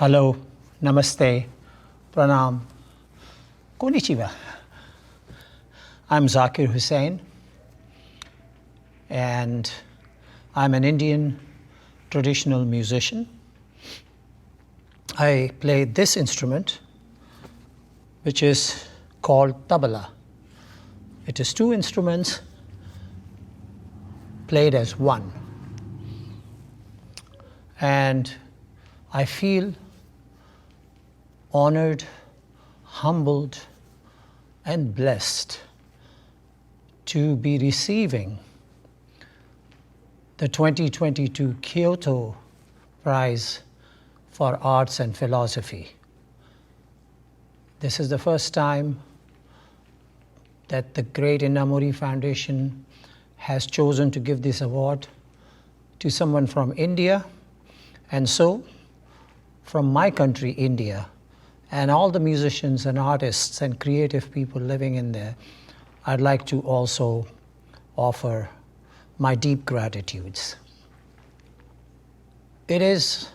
Hello, Namaste, Pranam, Konnichiwa. I'm Zakir Hussain, and I'm an Indian traditional musician. I play this instrument, which is called tabla. It is two instruments played as one. And I feel honored, humbled, and blessed to be receiving the 2022 Kyoto Prize for Arts and Philosophy. This is the first time that the great Innamuri Foundation has chosen to give this award to someone from India. And so, from my country, India, and all the musicians and artists and creative people living in there, I'd like to also offer my deep gratitudes. It is,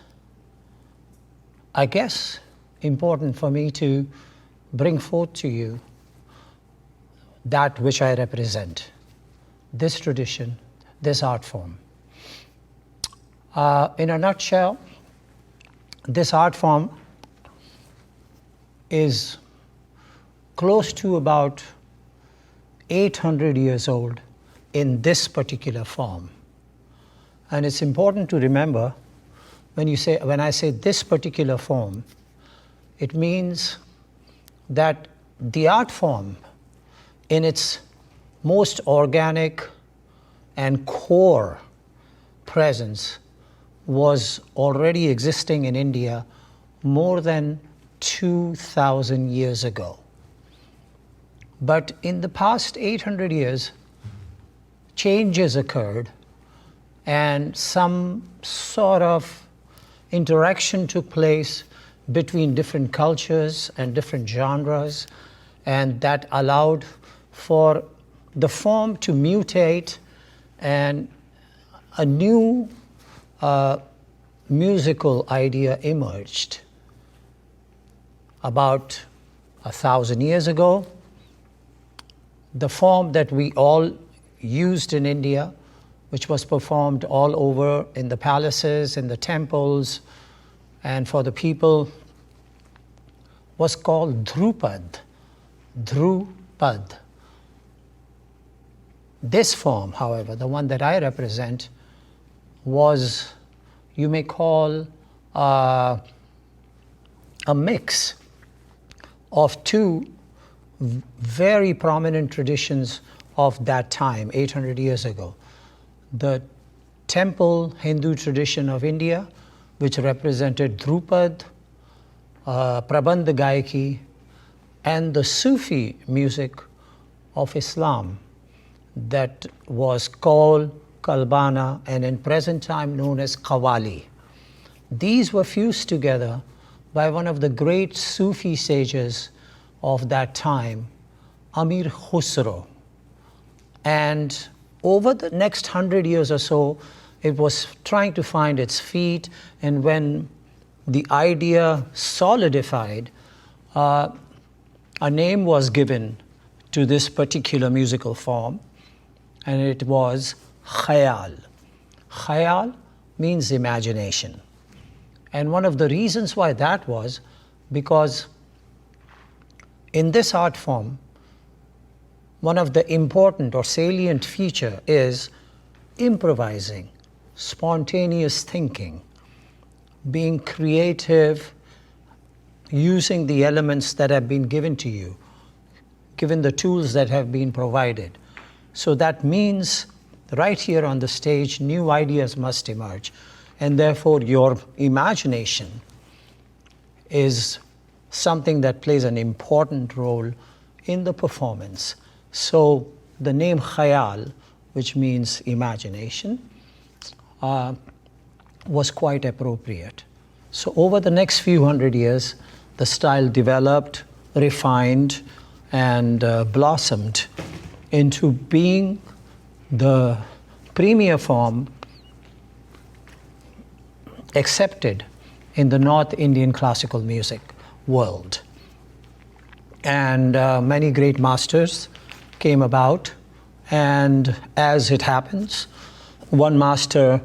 I guess, important for me to bring forth to you that which I represent, this tradition, this art form. In a nutshell, this art form is close to about 800 years old in this particular form. And it's important to remember when I say this particular form, it means that the art form in its most organic and core presence was already existing in India more than 2,000 years ago. But in the past 800 years, changes occurred and some sort of interaction took place between different cultures and different genres, and that allowed for the form to mutate and a new musical idea emerged. About 1,000 years ago, the form that we all used in India, which was performed all over in the palaces, in the temples, and for the people, was called Dhrupad. Dhrupad. This form, however, the one that I represent, was, you may call, a mix of two very prominent traditions of that time, 800 years ago. The temple Hindu tradition of India, which represented Dhrupad, Prabandh Gayaki, and the Sufi music of Islam that was called Kalbana and in present time known as Qawwali. These were fused together by one of the great Sufi sages of that time, Amir Khusro. And over the next 100 years or so, it was trying to find its feet, and when the idea solidified, a name was given to this particular musical form, and it was Khayal. Khayal means imagination. And one of the reasons why that was because in this art form, one of the important or salient feature is improvising, spontaneous thinking, being creative, using the elements that have been given to you, given the tools that have been provided. So that means right here on the stage, new ideas must emerge. And therefore, your imagination is something that plays an important role in the performance. So the name Khayal, which means imagination, was quite appropriate. So over the next few hundred years, the style developed, refined, and blossomed into being the premier form accepted in the North Indian classical music world. And many great masters came about, and as it happens, one master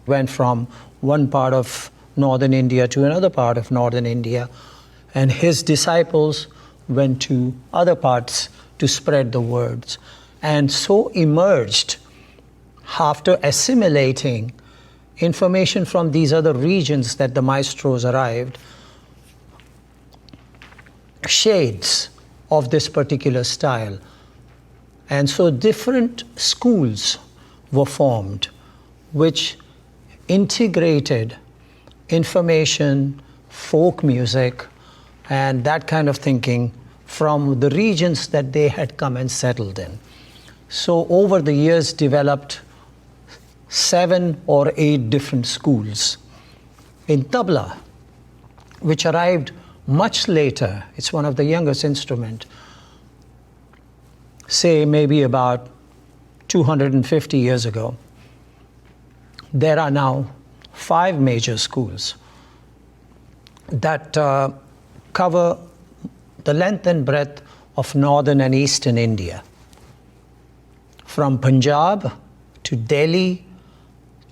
went from one part of northern India to another part of northern India, and his disciples went to other parts to spread the words. And so emerged, after assimilating information from these other regions that the maestros arrived, shades of this particular style. And so different schools were formed which integrated information, folk music, and that kind of thinking from the regions that they had come and settled in. So over the years developed 7 or 8 different schools. In tabla, which arrived much later, it's one of the youngest instruments, say maybe about 250 years ago, there are now 5 major schools that cover the length and breadth of northern and eastern India, from Punjab to Delhi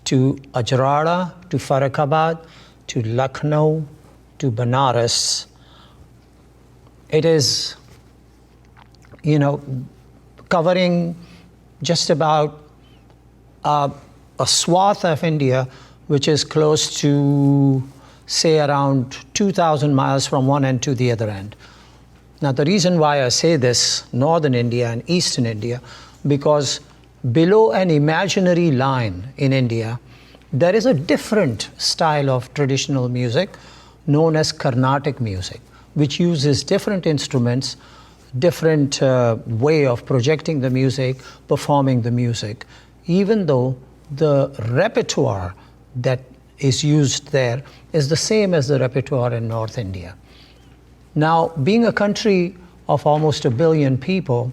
to Ajrada to Farrukhabad to Lucknow to Banaras. It is, covering just about a swath of India which is close to, say, around 2,000 miles from one end to the other end. Now, the reason why I say this, northern India and eastern India, because below an imaginary line in India, there is a different style of traditional music known as Carnatic music, which uses different instruments, different way of projecting the music, performing the music, even though the repertoire that is used there is the same as the repertoire in North India. Now, being a country of almost 1 billion people,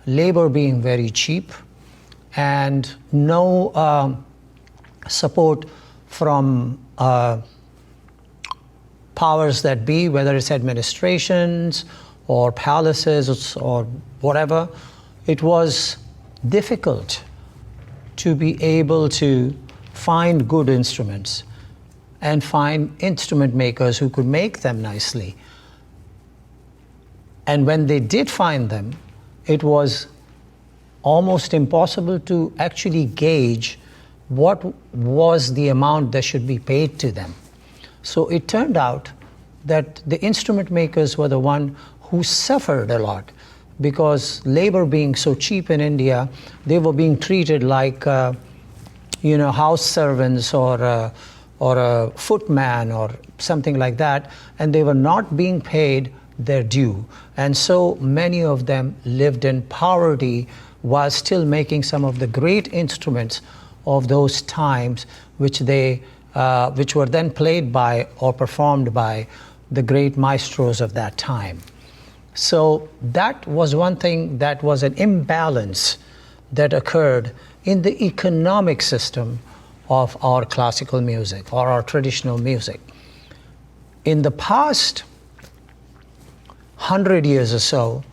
labor being very cheap, and no support from powers that be, whether it's administrations or palaces or whatever, it was difficult to be able to find good instruments and find instrument makers who could make them nicely. And when they did find them, it was almost impossible to actually gauge what was the amount that should be paid to them. So it turned out that the instrument makers were the one who suffered a lot, because labor being so cheap in India, they were being treated like house servants or a footman or something like that, and they were not being paid their due. And so many of them lived in poverty while still making some of the great instruments of those times, which were then played by or performed by the great maestros of that time. So that was one thing, that was an imbalance that occurred in the economic system of our classical music or our traditional music. In the past 100 years or so,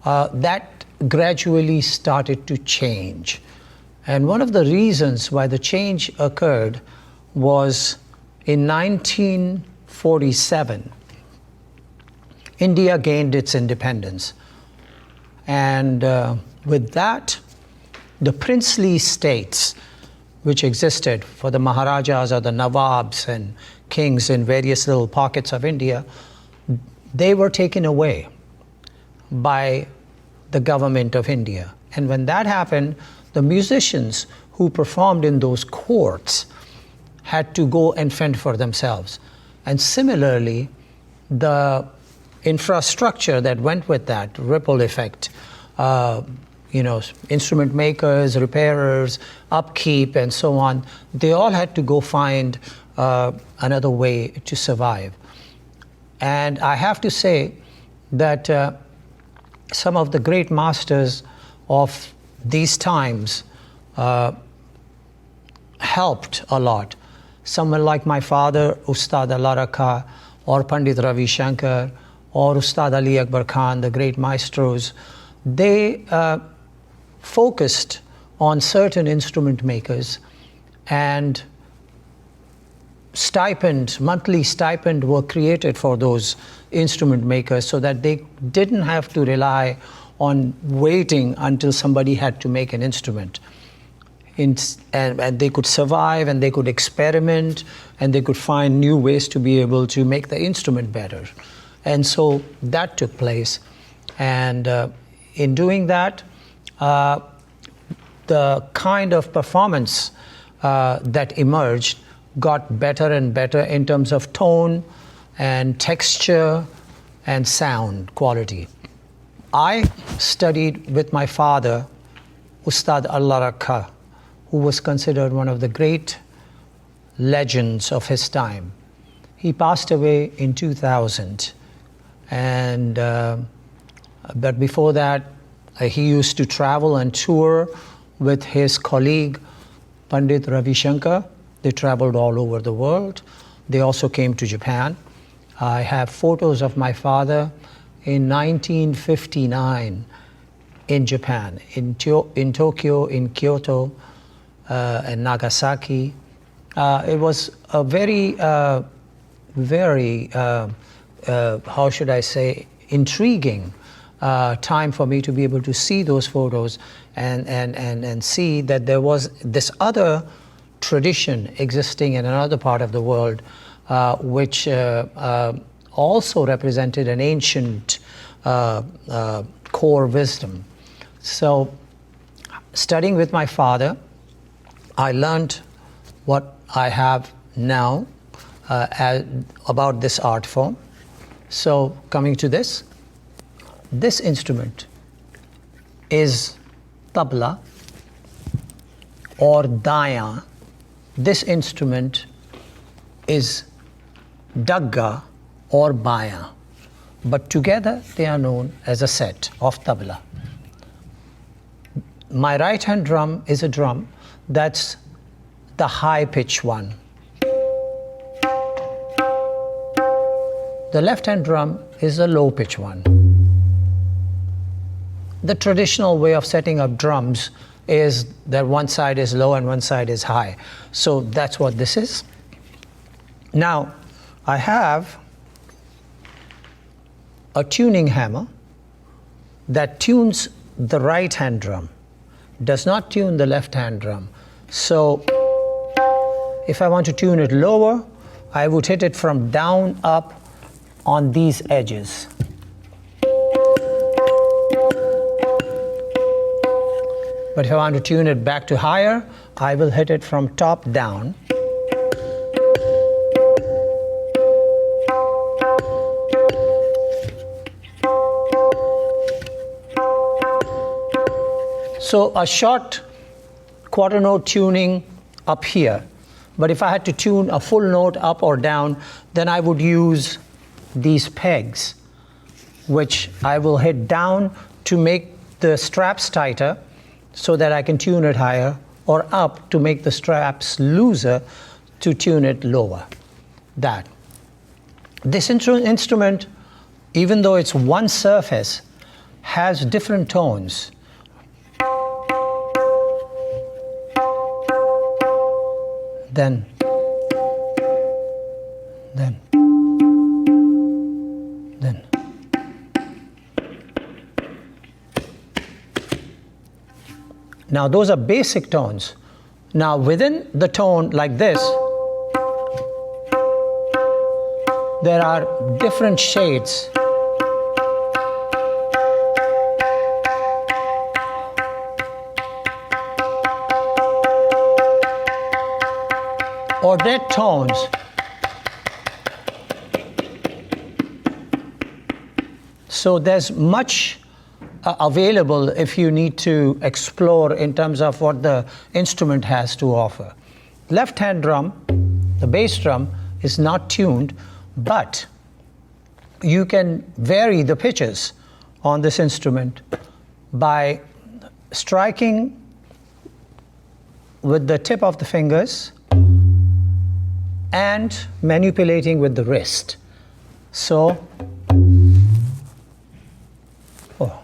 that gradually started to change. And one of the reasons why the change occurred was in 1947, India gained its independence. And with that, the princely states which existed for the Maharajas or the Nawabs and kings in various little pockets of India, they were taken away by the government of India. And when that happened, the musicians who performed in those courts had to go and fend for themselves. And similarly, the infrastructure that went with that ripple effect, instrument makers, repairers, upkeep, and so on, they all had to go find another way to survive. And I have to say that some of the great masters of these times helped a lot. someone like my father, Ustad Al-Raka, or Pandit Ravi Shankar, or Ustad Ali Akbar Khan, the great maestros, they focused on certain instrument makers, and monthly stipend were created for those instrument makers so that they didn't have to rely on waiting until somebody had to make an instrument. And they could survive, and they could experiment, and they could find new ways to be able to make the instrument better. And so that took place. And in doing that, the kind of performance that emerged got better and better in terms of tone and texture and sound quality. I studied with my father, Ustad Al-Raka, who was considered one of the great legends of his time. He passed away in 2000, and but before that, he used to travel and tour with his colleague Pandit Ravi Shankar. They traveled all over the world. They also came to Japan. I have photos of my father in 1959 in Japan, in Tokyo, in Kyoto, and Nagasaki. It was a very, how should I say, intriguing time for me to be able to see those photos and see that there was this other tradition existing in another part of the world, which also represented an ancient core wisdom. So, studying with my father, I learned what I have now about this art form. So, coming to this instrument is tabla or daya. This instrument is dagga or baya, but together they are known as a set of tabla. My right hand drum is a drum that's the high pitch one. The left hand drum is a low pitch one. The traditional way of setting up drums is that one side is low and one side is high. So that's what this is. Now, I have a tuning hammer that tunes the right hand drum, does not tune the left hand drum. So if I want to tune it lower, I would hit it from down up on these edges. But if I want to tune it back to higher, I will hit it from top down. So a short quarter note tuning up here. But if I had to tune a full note up or down, then I would use these pegs, which I will hit down to make the straps tighter so that I can tune it higher, or up to make the straps looser to tune it lower. That. This instrument, even though it's one surface, has different tones. Then. Now those are basic tones. Now within the tone like this, there are different shades. Or dead tones. So there's much available if you need to explore in terms of what the instrument has to offer. Left hand drum, the bass drum, is not tuned, but you can vary the pitches on this instrument by striking with the tip of the fingers and manipulating with the wrist. So, oh.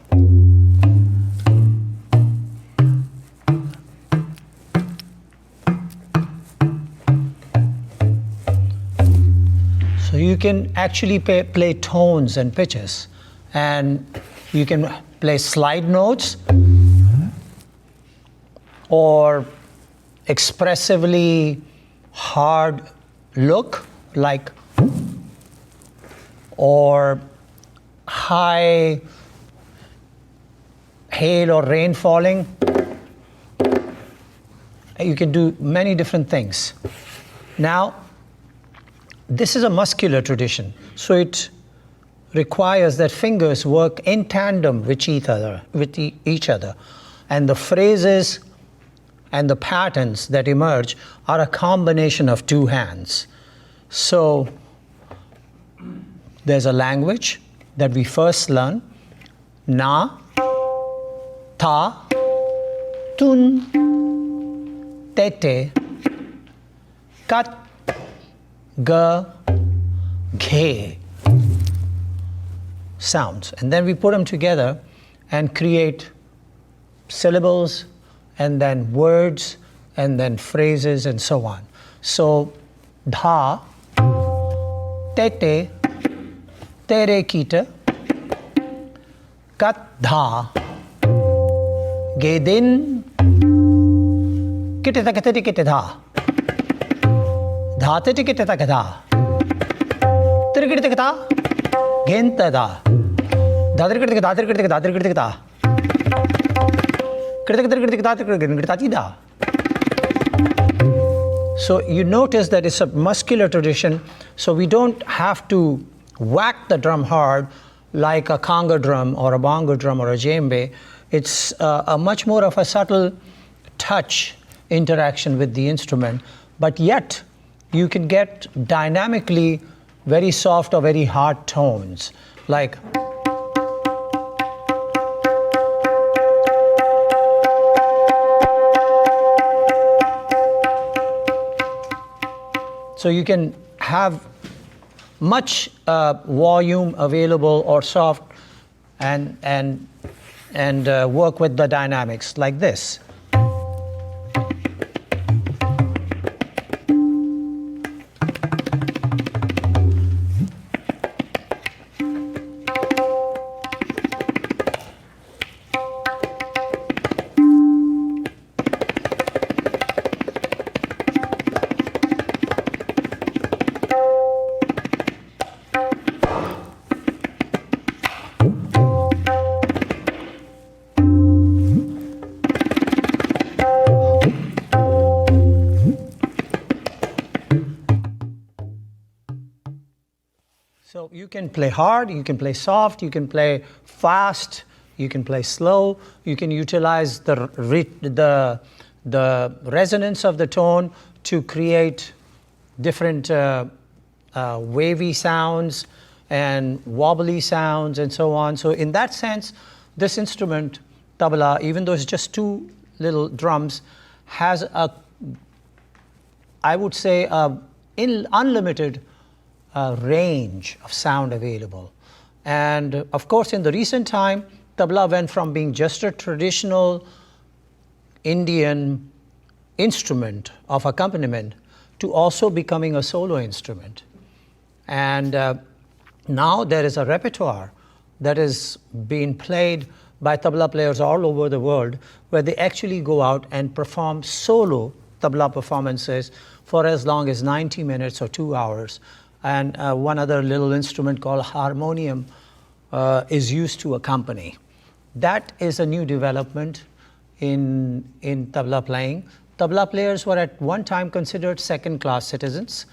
So you can actually play tones and pitches, and you can play slide notes or expressively hard look, like, or high hail or rain falling. You can do many different things. Now, this is a muscular tradition, so it requires that fingers work in tandem with each other, and the phrases and the patterns that emerge are a combination of two hands. So there's a language that we first learn, na, ta, tun, tete, kat, ga, ghe sounds. And then we put them together and create syllables, and then words, and then phrases, and so on. So, dha, tete, tere kita, kat dha, gedin, kiteta kateti kiteta, dha teti kiteta kata, tirikita kata, genta da, dadirikita kata, dadirikita kata, dadirikita kata. So you notice that it's a muscular tradition, so we don't have to whack the drum hard like a conga drum or a bongo drum or a djembe. It's a much more of a subtle touch interaction with the instrument, but yet you can get dynamically very soft or very hard tones, like so you can have much volume available or soft and work with the dynamics like this. So you can play hard, you can play soft, you can play fast, you can play slow, you can utilize the resonance of the tone to create different wavy sounds and wobbly sounds and so on. So in that sense, this instrument, tabla, even though it's just two little drums, has a, I would say, unlimited range of sound available. And of course, in the recent time, tabla went from being just a traditional Indian instrument of accompaniment to also becoming a solo instrument. And now there is a repertoire that is being played by tabla players all over the world, where they actually go out and perform solo tabla performances for as long as 90 minutes or 2 hours. And one other little instrument called harmonium is used to accompany. That is a new development in tabla playing. Tabla players were at one time considered second-class citizens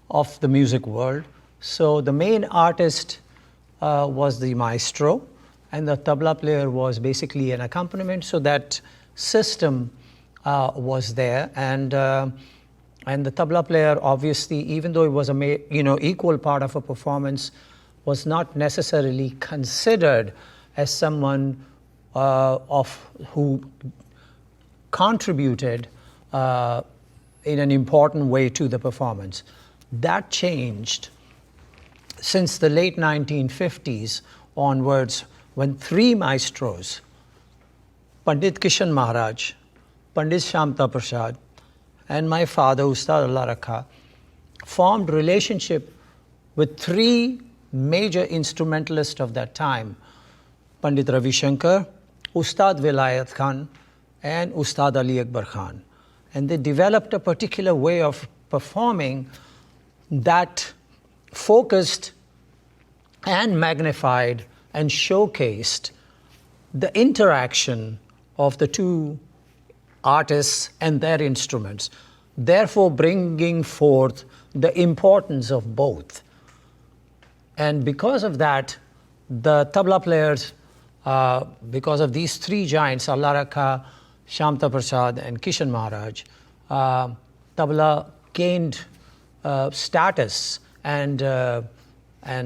of the music world. So the main artist was the maestro, and the tabla player was basically an accompaniment. So that system was there, and the tabla player, obviously, even though it was a equal part of a performance, was not necessarily considered as someone who contributed in an important way to the performance. that changed since the late 1950s onwards, when three maestros, Pandit Kishan Maharaj, Pandit Shamta Prasad, and my father, Ustad Allah Rakha, formed relationship with three major instrumentalists of that time, Pandit Ravi Shankar, Ustad Vilayat Khan, and Ustad Ali Akbar Khan. And they developed a particular way of performing that focused and magnified and showcased the interaction of the two artists and their instruments, therefore bringing forth the importance of both. And because of that, the tabla players, because of these three giants, Allah Rakha, Shamta Prasad, and Kishan Maharaj, tabla gained status and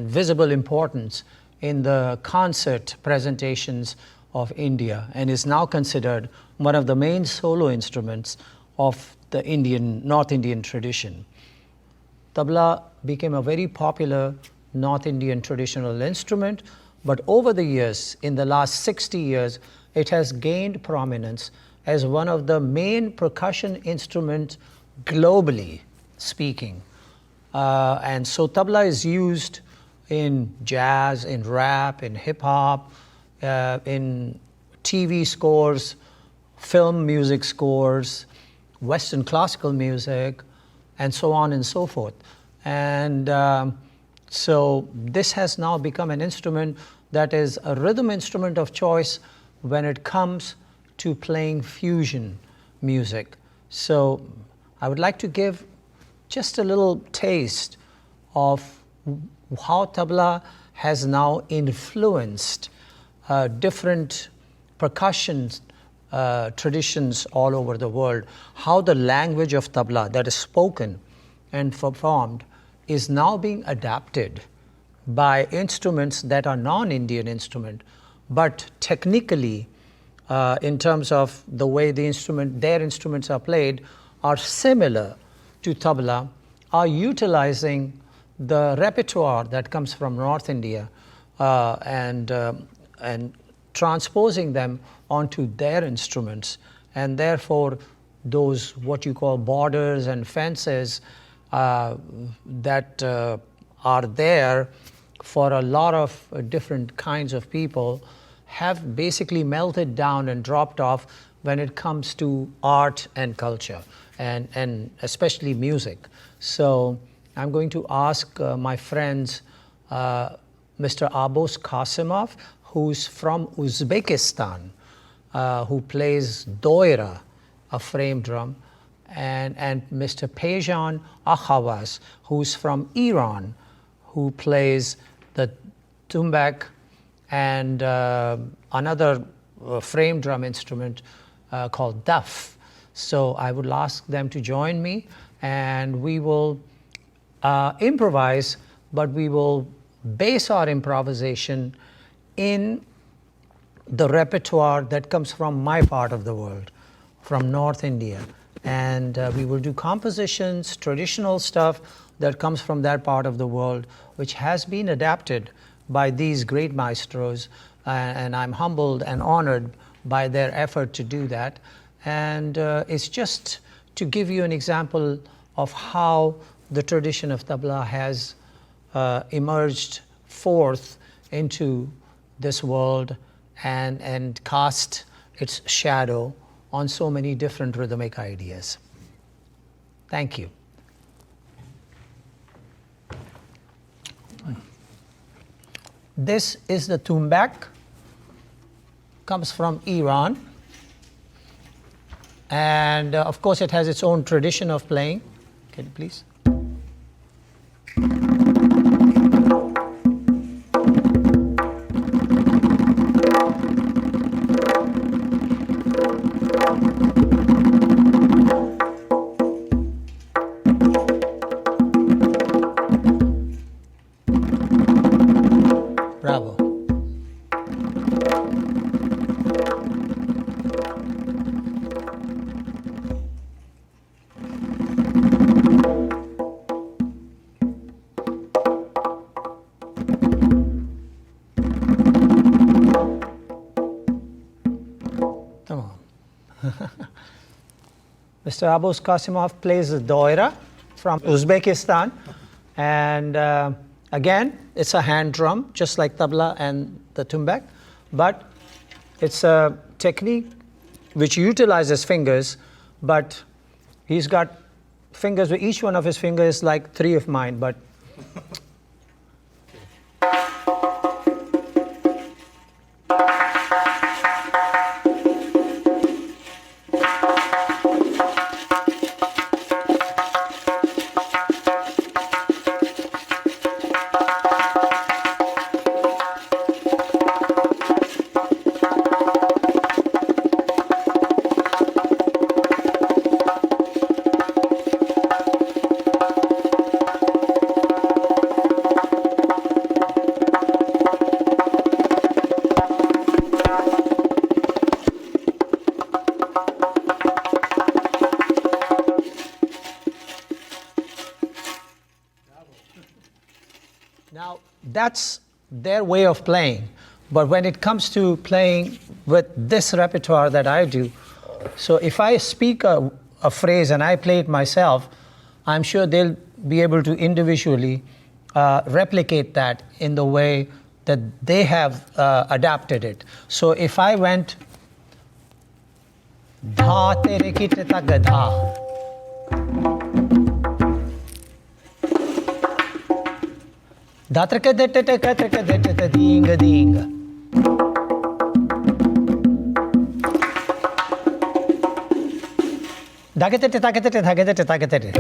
visible importance in the concert presentations of India, and is now considered one of the main solo instruments of the North Indian tradition. Tabla became a very popular North Indian traditional instrument, but over the years, in the last 60 years, it has gained prominence as one of the main percussion instruments globally speaking. And so tabla is used in jazz, in rap, in hip-hop, in TV scores, film music scores, Western classical music, and so on and so forth. And so this has now become an instrument that is a rhythm instrument of choice when it comes to playing fusion music. So I would like to give just a little taste of how tabla has now influenced different percussion traditions all over the world, how the language of tabla that is spoken and performed is now being adapted by instruments that are non-Indian instruments, but technically, in terms of the way their instruments are played, are similar to tabla, are utilizing the repertoire that comes from North India and transposing them onto their instruments, and therefore those what you call borders and fences that are there for a lot of different kinds of people have basically melted down and dropped off when it comes to art and culture, and especially music. So I'm going to ask my friends, Mr. Abbos Qasimov, who's from Uzbekistan, who plays doira, a frame drum, and Mr. Pejan Akhavas, who's from Iran, who plays the tumbak and another frame drum instrument called daf. So I would ask them to join me, and we will improvise, but we will base our improvisation in the repertoire that comes from my part of the world, from North India. And we will do compositions, traditional stuff that comes from that part of the world, which has been adapted by these great maestros, and I'm humbled and honored by their effort to do that. And it's just to give you an example of how the tradition of tabla has emerged forth into this world and cast its shadow on so many different rhythmic ideas. Thank you. This is the tumbak, comes from Iran, and of course it has its own tradition of playing. Can you please? Bravo. Mr. Abbos Qasimov plays the doira from Uzbekistan. And again, it's a hand drum, just like tabla and the tumbak. But it's a technique which utilizes fingers, but he's got fingers where each one of his fingers is like 3 of mine. But now that's their way of playing. But when it comes to playing with this repertoire that I do, so if I speak a phrase and I play it myself, I'm sure they'll be able to individually replicate that in the way that they have adapted it. So if I went dha tere kit ta gadha, datraka datraka katraka datraka dinga dinga, dagatete dagatete dagatete dagatete.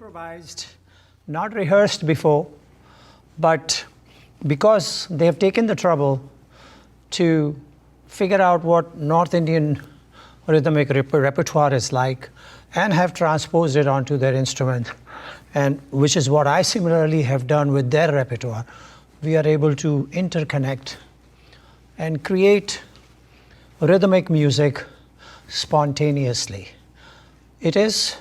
improvised, not rehearsed before, but because they have taken the trouble to figure out what North Indian rhythmic repertoire is like and have transposed it onto their instrument, and which is what I similarly have done with their repertoire. We are able to interconnect and create rhythmic music spontaneously. It is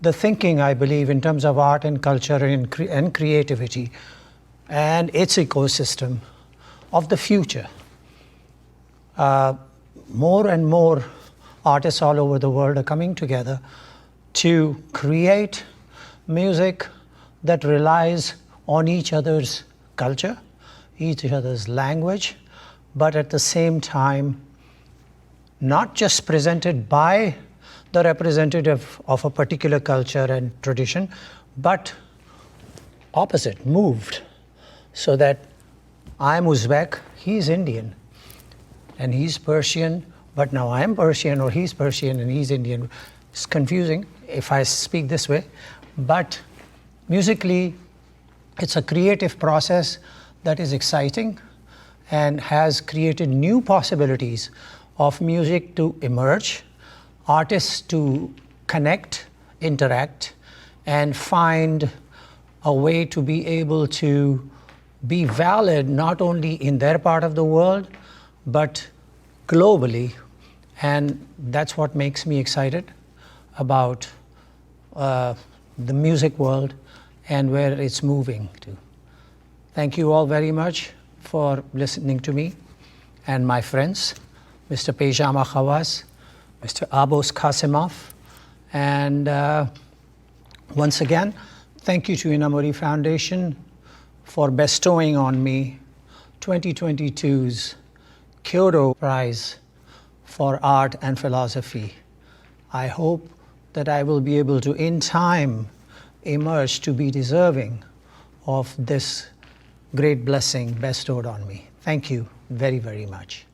the thinking, I believe, in terms of art and culture and creativity and its ecosystem of the future. More and more artists all over the world are coming together to create music that relies on each other's culture, each other's language, but at the same time, not just presented by the representative of a particular culture and tradition, but opposite, moved, so that I'm Uzbek, he's Indian, and he's Persian, but now I'm Persian, or he's Persian and he's Indian. It's confusing if I speak this way, but musically, it's a creative process that is exciting and has created new possibilities of music to emerge, artists to connect, interact, and find a way to be able to be valid not only in their part of the world, but globally. And that's what makes me excited about the music world and where it's moving to. Thank you all very much for listening to me and my friends, Mr. Pejam Khawas, Mr. Abbos Qasimov, and once again, thank you to Inamuri Foundation for bestowing on me 2022's Kyoto Prize for Art and Philosophy. I hope that I will be able to, in time, emerge to be deserving of this great blessing bestowed on me. Thank you very, very much.